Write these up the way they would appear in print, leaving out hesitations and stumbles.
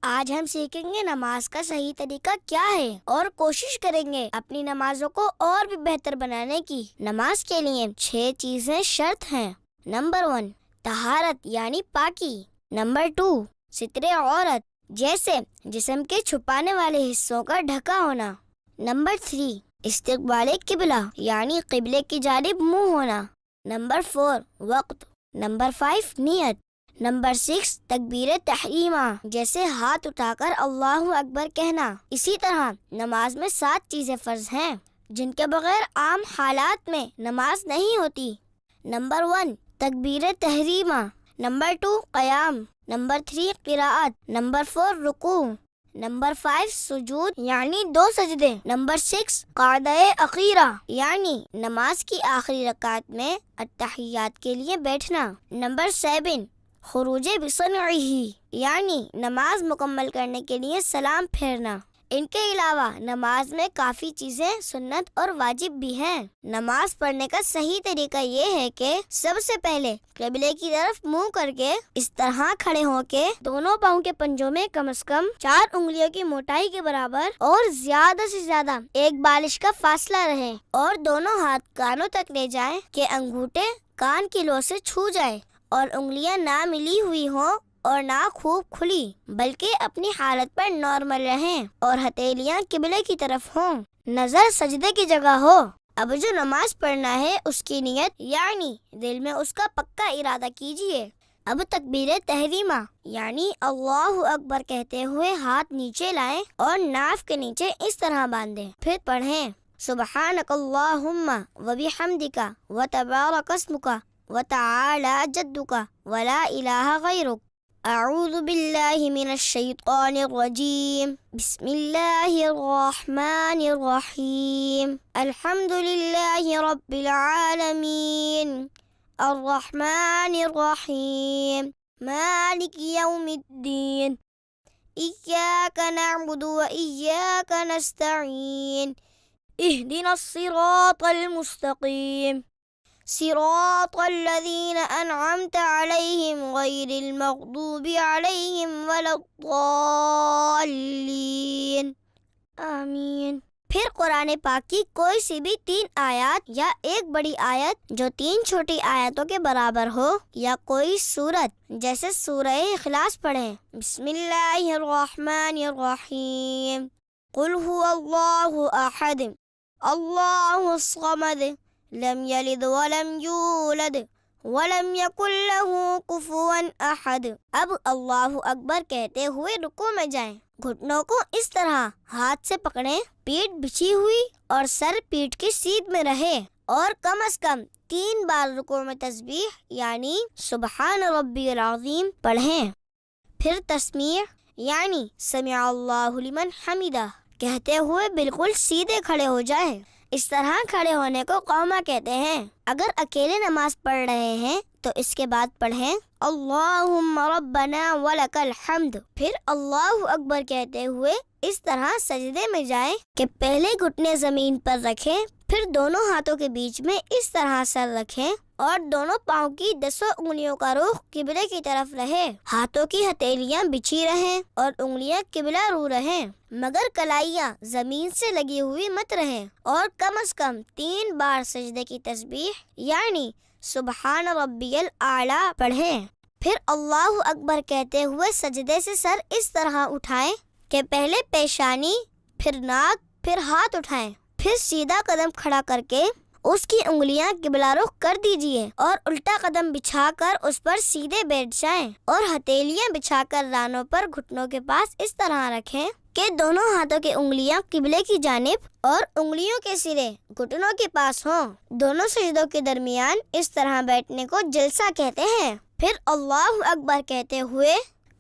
آج ہم سیکھیں گے نماز کا صحیح طریقہ کیا ہے اور کوشش کریں گے اپنی نمازوں کو اور بھی بہتر بنانے کی۔ نماز کے لیے 6 چیزیں شرط ہیں۔ نمبر 1، طہارت یعنی پاکی۔ نمبر 2، ستر عورت جیسے جسم کے چھپانے والے حصوں کا ڈھکا ہونا۔ نمبر 3، استقبال قبلہ یعنی قبلے کی جانب منہ ہونا۔ نمبر 4، وقت۔ نمبر 5، نیت۔ نمبر 6، تکبیر تحریمہ جیسے ہاتھ اٹھا کر اللہ اکبر کہنا۔ اسی طرح نماز میں 7 چیزیں فرض ہیں جن کے بغیر عام حالات میں نماز نہیں ہوتی۔ نمبر 1، تکبیر تحریمہ۔ نمبر 2، قیام۔ نمبر 3، قراءت۔ نمبر 4، رکوع۔ نمبر 5، سجود یعنی 2 سجدے۔ نمبر 6، قعدہ اخیرہ یعنی نماز کی آخری رکعت میں التحیات کے لیے بیٹھنا۔ نمبر 7، خروج بصنعہ یعنی نماز مکمل کرنے کے لیے سلام پھیرنا۔ ان کے علاوہ نماز میں کافی چیزیں سنت اور واجب بھی ہیں۔ نماز پڑھنے کا صحیح طریقہ یہ ہے کہ سب سے پہلے قبلے کی طرف منہ کر کے اس طرح کھڑے ہو کے دونوں پاؤں کے پنجوں میں کم از کم 4 انگلیوں کی موٹائی کے برابر اور زیادہ سے زیادہ 1 بالش کا فاصلہ رہے، اور دونوں ہاتھ کانوں تک لے جائیں کہ انگوٹھے کان کی لو سے چھو جائے، اور انگلیاں نہ ملی ہوئی ہوں اور نہ خوب کھلی، بلکہ اپنی حالت پر نارمل رہیں، اور ہتھیلیاں قبلے کی طرف ہوں، نظر سجدے کی جگہ ہو۔ اب جو نماز پڑھنا ہے اس کی نیت یعنی دل میں اس کا پکا ارادہ کیجئے۔ اب تکبیر تحریمہ یعنی اللہ اکبر کہتے ہوئے ہاتھ نیچے لائیں اور ناف کے نیچے اس طرح باندھیں، پھر پڑھیں سبحانک اللہم وبحمدک وتبارک اسمک وتعالی جدک ولا الہ غیرک۔ اعوذ باللہ من الشیطان الرجیم، بسم اللہ الرحمن الرحیم، الحمد للہ رب العالمین، الرحمن الرحیم، مالک یوم الدین، ایاک نعبد و ایاک نستعین، اہدنا الصراط المستقیم، صراط الذین انعمت علیہم غیر المغضوب علیہم ولا الضالین، آمین۔ پھر قرآن پاک کی کوئی سی بھی 3 آیات یا ایک بڑی آیت جو 3 چھوٹی آیتوں کے برابر ہو، یا کوئی سورت جیسے سورہ اخلاص پڑھیں۔ بسم اللہ الرحمن الرحیم، قل هو اللہ احد اللہ الصمد لم یلد ولم یولد ولم یکن لہ کفوا احد۔ اب اللہ اکبر کہتے ہوئے رکوع میں جائیں، گھٹنوں کو اس طرح ہاتھ سے پکڑیں، پیٹھ بچھی ہوئی اور سر پیٹھ کی سیدھ میں رہے، اور کم از کم 3 بار رکوع میں تسبیح یعنی سبحان ربی العظیم پڑھیں۔ پھر تسمیع یعنی سمع اللہ لمن حمدہ کہتے ہوئے بالکل سیدھے کھڑے ہو جائیں۔ اس طرح کھڑے ہونے کو قوما کہتے ہیں۔ اگر اکیلے نماز پڑھ رہے ہیں تو اس کے بعد پڑھیں اللہم ربنا ولک الحمد، پھر اللہ اکبر کہتے ہوئے اس طرح سجدے میں جائیں کہ پہلے گھٹنے زمین پر رکھیں، پھر دونوں ہاتھوں کے بیچ میں اس طرح سر رکھیں، اور دونوں پاؤں کی 10 انگلیوں کا رخ قبلے کی طرف رہے، ہاتھوں کی ہتھیلیاں بچھی رہیں اور انگلیاں قبلہ رو رہیں، مگر کلائیاں زمین سے لگی ہوئی مت رہیں، اور کم از کم 3 بار سجدے کی تسبیح یعنی سبحان ربی الاعلی پڑھیں۔ پھر اللہ اکبر کہتے ہوئے سجدے سے سر اس طرح اٹھائیں کہ پہلے پیشانی، پھر ناک، پھر ہاتھ اٹھائیں، پھر سیدھا قدم کھڑا کر کے اس کی انگلیاں قبلہ رخ کر دیجئے، اور الٹا قدم بچھا کر اس پر سیدھے بیٹھ جائیں، اور ہتھیلیاں بچھا کر رانوں پر گھٹنوں کے پاس اس طرح رکھیں کہ دونوں ہاتھوں کی انگلیاں قبلے کی جانب اور انگلیوں کے سرے گھٹنوں کے پاس ہوں۔ دونوں سجدوں کے درمیان اس طرح بیٹھنے کو جلسہ کہتے ہیں۔ پھر اللہ اکبر کہتے ہوئے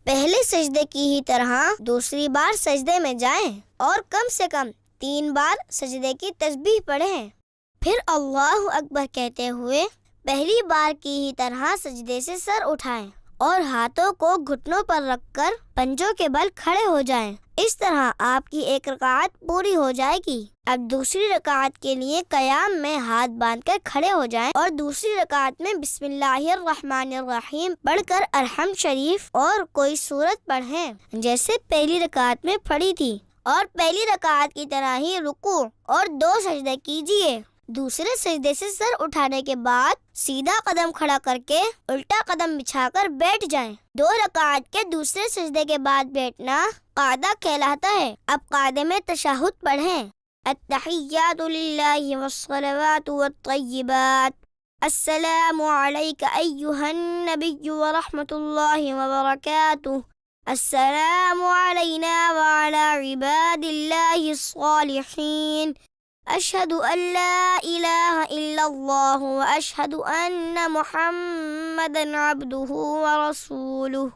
پہلے سجدے کی ہی طرح دوسری بار سجدے میں جائیں، اور کم سے کم 3 بار سجدے کی تسبیح پڑھیں۔ پھر اللہ اکبر کہتے ہوئے پہلی بار کی ہی طرح سجدے سے سر اٹھائیں، اور ہاتھوں کو گھٹنوں پر رکھ کر پنجوں کے بل کھڑے ہو جائیں۔ اس طرح آپ کی ایک رکعت پوری ہو جائے گی۔ اب دوسری رکعت کے لیے قیام میں ہاتھ باندھ کر کھڑے ہو جائیں اور دوسری رکعت میں بسم اللہ الرحمن الرحیم پڑھ کر الحمد شریف اور کوئی سورت پڑھیں جیسے پہلی رکعت میں پڑھی تھی، اور پہلی رکعت کی طرح ہی رکوع اور 2 سجدے کیجیے۔ دوسرے سجدے سے سر اٹھانے کے بعد سیدھا قدم کھڑا کر کے الٹا قدم بچھا کر بیٹھ جائیں۔ 2 رکعت کے دوسرے سجدے کے بعد بیٹھنا قعدہ کہلاتا ہے۔ اب قعدے میں تشہد پڑھیں۔ التحیات للہ والصلوات والطیبات، السلام علیک ایہا النبی ورحمۃ اللہ وبرکاتہ، السلام علینا وعلی عباد اللہ الصالحین، اشہد ان لا الہ الا اللہ واشہد ان محمدا عبدہ ورسولہ۔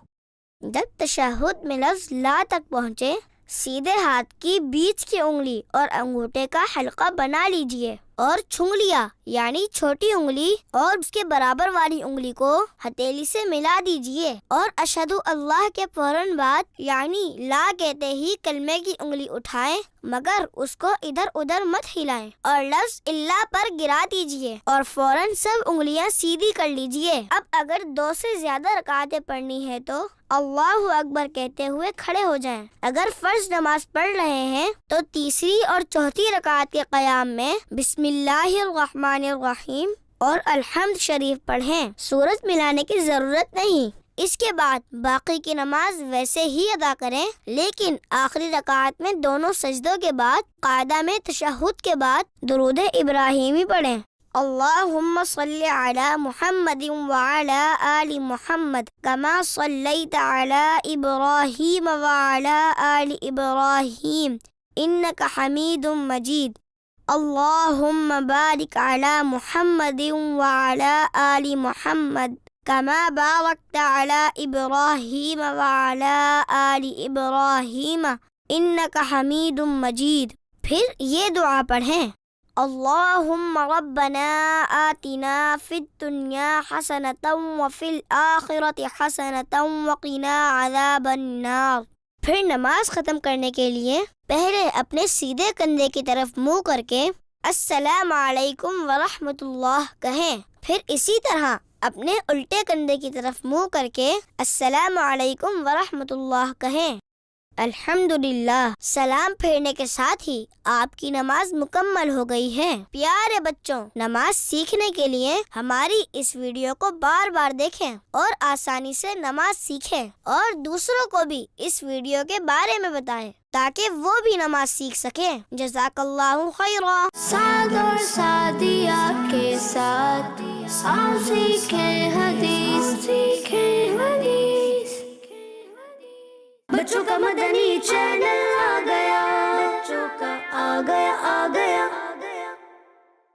جب تشہد میں لفظ لا تک پہنچے، سیدھے ہاتھ کی بیچ کی انگلی اور انگوٹھے کا حلقہ بنا لیجئے اور چھنگلیاں یعنی چھوٹی انگلی اور اس کے برابر والی انگلی کو ہتھیلی سے ملا دیجئے، اور اشہد اللہ کے فوراً بعد یعنی لا کہتے ہی کلمے کی انگلی اٹھائیں، مگر اس کو ادھر ادھر مت ہلائیں، اور لفظ اللہ پر گرا دیجئے اور فوراً سب انگلیاں سیدھی کر لیجئے۔ اب اگر 2 سے زیادہ رکعتیں پڑھنی ہے تو اللہ اکبر کہتے ہوئے کھڑے ہو جائیں۔ اگر فرض نماز پڑھ رہے ہیں تو تیسری اور چوتھی رکعت کے قیام میں بسم اللہ الرحمن الرحیم اور الحمد شریف پڑھیں، سورت ملانے کی ضرورت نہیں۔ اس کے بعد باقی کی نماز ویسے ہی ادا کریں، لیکن آخری رکعت میں دونوں سجدوں کے بعد قاعدہ میں تشہد کے بعد درود ابراہیمی پڑھیں۔ اللہم صلی علی محمد وعلی آل محمد کما صلیت علی ابراہیم وعلی آل ابراہیم انک حمید مجید۔ اللہم بارک علی محمد وعلی آل محمد کما بارکت علی ابراہیم وعلی آل ابراہیم انک حمید مجید۔ پھر یہ دعا پڑھیں، اللہم ربنا آتنا فی الدنیا حسنۃ وفی الآخرۃ حسنۃ وقنا عذاب النار۔ پھر نماز ختم کرنے کے لیے پہلے اپنے سیدھے کندھے کی طرف منہ کر کے السلام علیکم ورحمۃ اللہ کہیں، پھر اسی طرح اپنے الٹے کندھے کی طرف منہ کر کے السلام علیکم ورحمۃ اللہ کہیں۔ الحمدللہ، سلام پھیرنے کے ساتھ ہی آپ کی نماز مکمل ہو گئی ہے۔ پیارے بچوں، نماز سیکھنے کے لیے ہماری اس ویڈیو کو بار بار دیکھیں اور آسانی سے نماز سیکھیں، اور دوسروں کو بھی اس ویڈیو کے بارے میں بتائیں تاکہ وہ بھی نماز سیکھ سکیں۔ جزاک اللہ خیرا۔ سعد اور سعدیہ کے ساتھ آؤ سیکھیں حدیث، بچوں کا مدنی چینل آ گیا، بچوں کا آ گیا